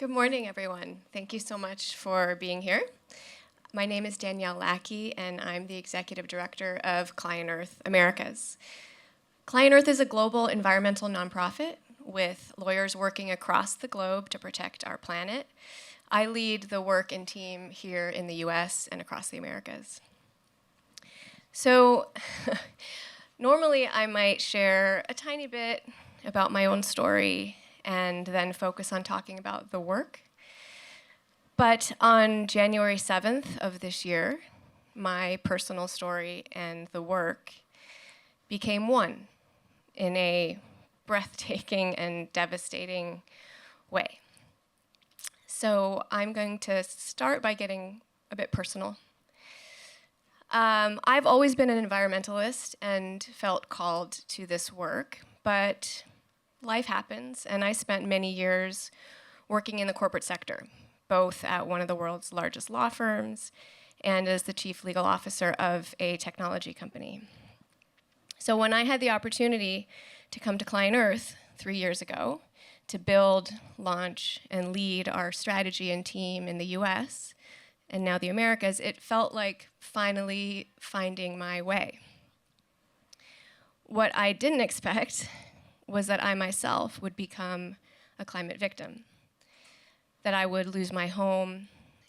Good morning, everyone. Thank you so much for being here. My name is Danielle Lackey, and I'm the Executive Director of ClientEarth Americas. ClientEarth is a global environmental nonprofit with lawyers working across the globe to protect our planet. I lead the work and team here in the US and across the Americas. So normally I might share a tiny bit about my own story and then focus on talking about the work. But on January 7th of this year, my personal story and the work became one in a breathtaking and devastating way. So I'm going to start by getting a bit personal. I've always been an environmentalist and felt called to this work, but life happens, and I spent many years working in the corporate sector, both at one of the world's largest law firms and as the chief legal officer of a technology company. So when I had the opportunity to come to ClientEarth 3 years ago to build, launch, and lead our strategy and team in the US and now the Americas, it felt like finally finding my way. What I didn't expect was that I myself would become a climate victim, that I would lose my home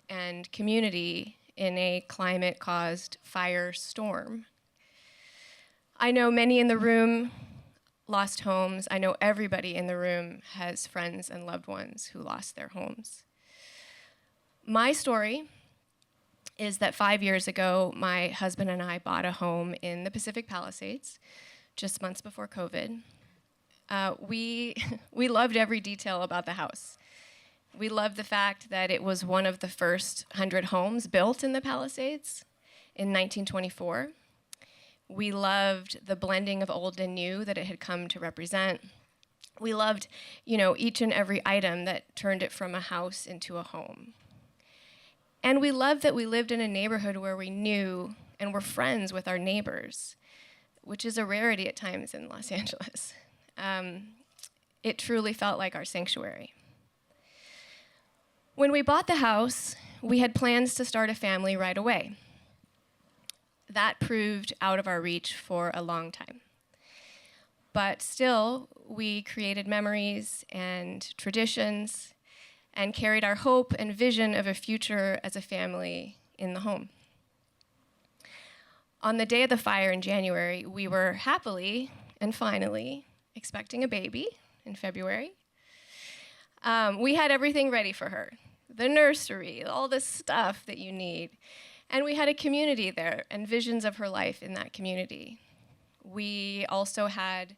and community in a climate-caused firestorm. I know many in the room lost homes. I know everybody in the room has friends and loved ones who lost their homes. My story is that 5 years ago, my husband and I bought a home in the Pacific Palisades, just months before COVID. We loved every detail about the house. We loved the fact that it was one of the first 100 homes built in the Palisades in 1924. We loved the blending of old and new that it had come to represent. We loved, each and every item that turned it from a house into a home. And we loved that we lived in a neighborhood where we knew and were friends with our neighbors, which is a rarity at times in Los Angeles. It truly felt like our sanctuary. When we bought the house, we had plans to start a family right away. That proved out of our reach for a long time. But still, we created memories and traditions and carried our hope and vision of a future as a family in the home. On the day of the fire in January, we were happily and finally expecting a baby in February. We had everything ready for her, the nursery, all the stuff that you need. And we had a community there and visions of her life in that community. We also had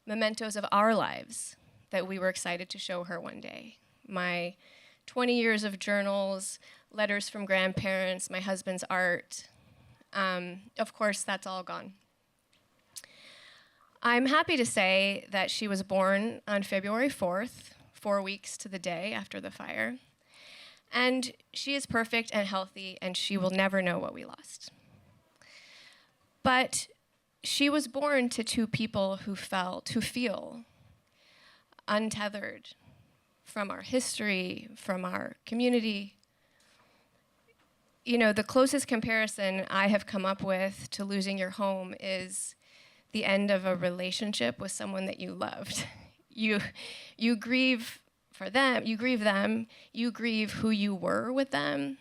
mementos of our lives that we were excited to show her one day. My 20 years of journals, letters from grandparents, my husband's art. Of course, that's all gone. I'm happy to say that she was born on February 4th, 4 weeks to the day after the fire. And she is perfect and healthy, and she will never know what we lost. But she was born to two people who feel untethered from our history, from our community. The closest comparison I have come up with to losing your home is the end of a relationship with someone that you loved. You grieve for them, you grieve who you were with them,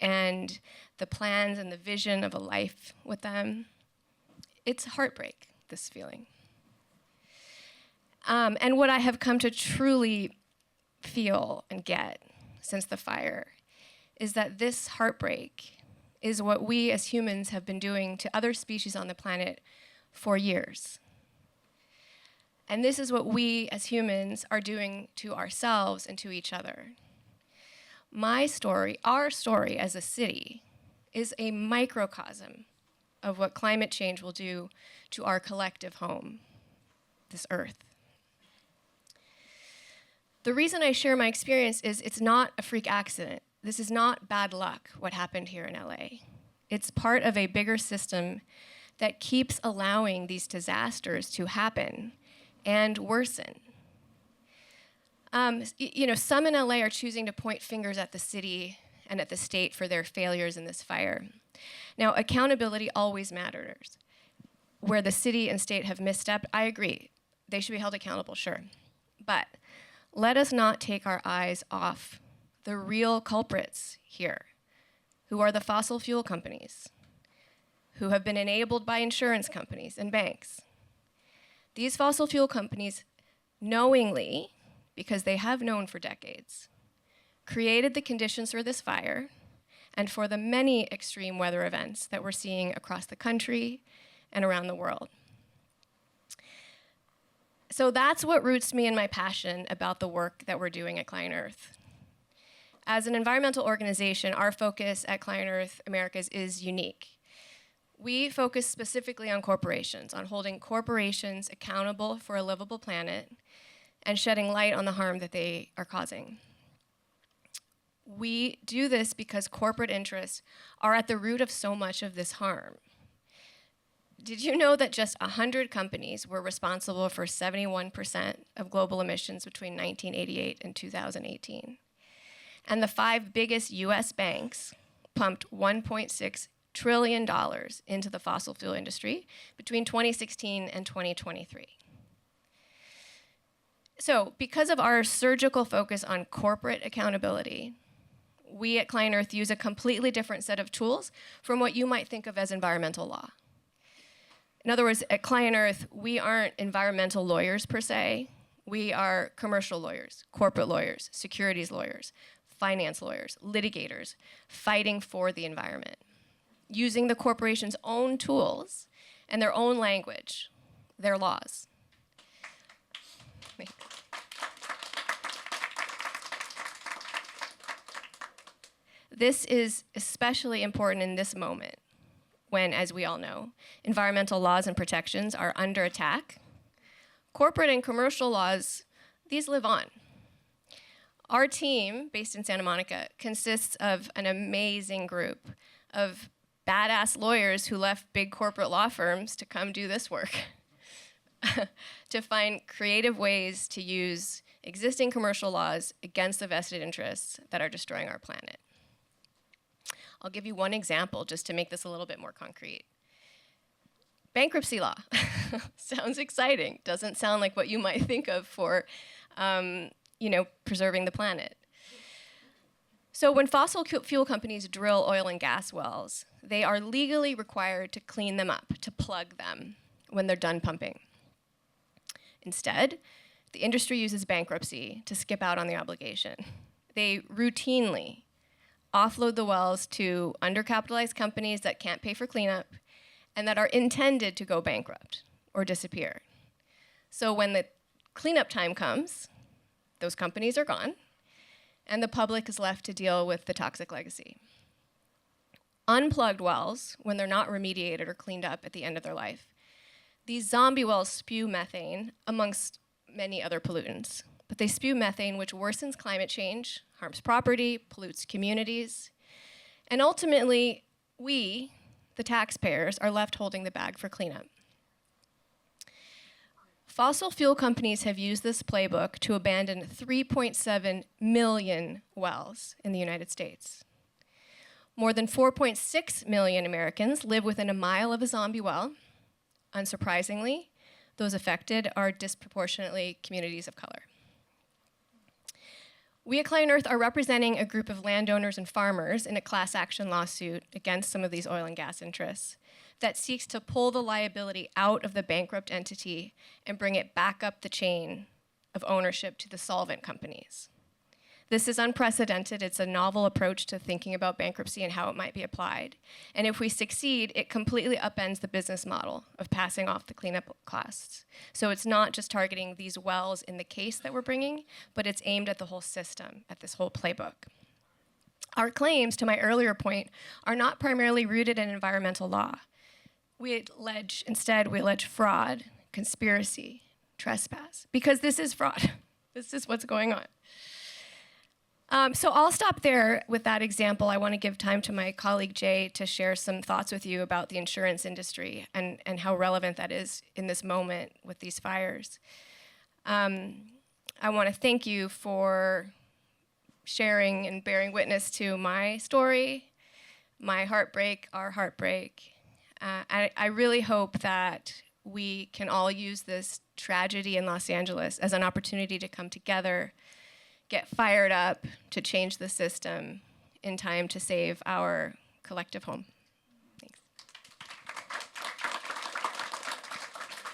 and the plans and the vision of a life with them. It's heartbreak, this feeling. And what I have come to truly feel and get since the fire is that this heartbreak is what we as humans have been doing to other species on the planet for years. And this is what we as humans are doing to ourselves and to each other. My story, our story as a city, is a microcosm of what climate change will do to our collective home, this earth. The reason I share my experience is it's not a freak accident. This is not bad luck, what happened here in LA. It's part of a bigger system that keeps allowing these disasters to happen and worsen. Some in LA are choosing to point fingers at the city and at the state for their failures in this fire. Now, accountability always matters. Where the city and state have misstepped, I agree. They should be held accountable, sure. But let us not take our eyes off the real culprits here, who are the fossil fuel companies, who have been enabled by insurance companies and banks. These fossil fuel companies knowingly, because they have known for decades, created the conditions for this fire and for the many extreme weather events that we're seeing across the country and around the world. So that's what roots me in my passion about the work that we're doing at ClientEarth. As an environmental organization, our focus at ClientEarth Americas is unique. We focus specifically on corporations, on holding corporations accountable for a livable planet and shedding light on the harm that they are causing. We do this because corporate interests are at the root of so much of this harm. Did you know that just 100 companies were responsible for 71% of global emissions between 1988 and 2018? And the 5 biggest US banks pumped $1.6 trillion into the fossil fuel industry between 2016 and 2023. So, because of our surgical focus on corporate accountability, we at ClientEarth use a completely different set of tools from what you might think of as environmental law. In other words, at ClientEarth, we aren't environmental lawyers per se. We are commercial lawyers, corporate lawyers, securities lawyers, finance lawyers, litigators, fighting for the environment, using the corporation's own tools and their own language, their laws. This is especially important in this moment when, as we all know, environmental laws and protections are under attack. Corporate and commercial laws, these live on. Our team, based in Santa Monica, consists of an amazing group of badass lawyers who left big corporate law firms to come do this work, to find creative ways to use existing commercial laws against the vested interests that are destroying our planet. I'll give you one example just to make this a little bit more concrete. Bankruptcy law. Sounds exciting. Doesn't sound like what you might think of for preserving the planet. So when fossil fuel companies drill oil and gas wells, they are legally required to clean them up, to plug them when they're done pumping. Instead, the industry uses bankruptcy to skip out on the obligation. They routinely offload the wells to undercapitalized companies that can't pay for cleanup and that are intended to go bankrupt or disappear. So when the cleanup time comes, those companies are gone, and the public is left to deal with the toxic legacy. Unplugged wells, when they're not remediated or cleaned up at the end of their life, these zombie wells spew methane amongst many other pollutants. But they spew methane, which worsens climate change, harms property, pollutes communities, and ultimately, we, the taxpayers, are left holding the bag for cleanup. Fossil fuel companies have used this playbook to abandon 3.7 million wells in the United States. More than 4.6 million Americans live within a mile of a zombie well. Unsurprisingly, those affected are disproportionately communities of color. We at ClientEarth are representing a group of landowners and farmers in a class action lawsuit against some of these oil and gas interests that seeks to pull the liability out of the bankrupt entity and bring it back up the chain of ownership to the solvent companies. This is unprecedented. It's a novel approach to thinking about bankruptcy and how it might be applied. And if we succeed, it completely upends the business model of passing off the cleanup costs. So it's not just targeting these wells in the case that we're bringing, but it's aimed at the whole system, at this whole playbook. Our claims, to my earlier point, are not primarily rooted in environmental law. Instead, we allege fraud, conspiracy, trespass, because this is fraud. This is what's going on. So I'll stop there with that example. I want to give time to my colleague Jay to share some thoughts with you about the insurance industry and how relevant that is in this moment with these fires. I want to thank you for sharing and bearing witness to my story, my heartbreak, our heartbreak. I really hope that we can all use this tragedy in Los Angeles as an opportunity to come together, get fired up to change the system in time to save our collective home.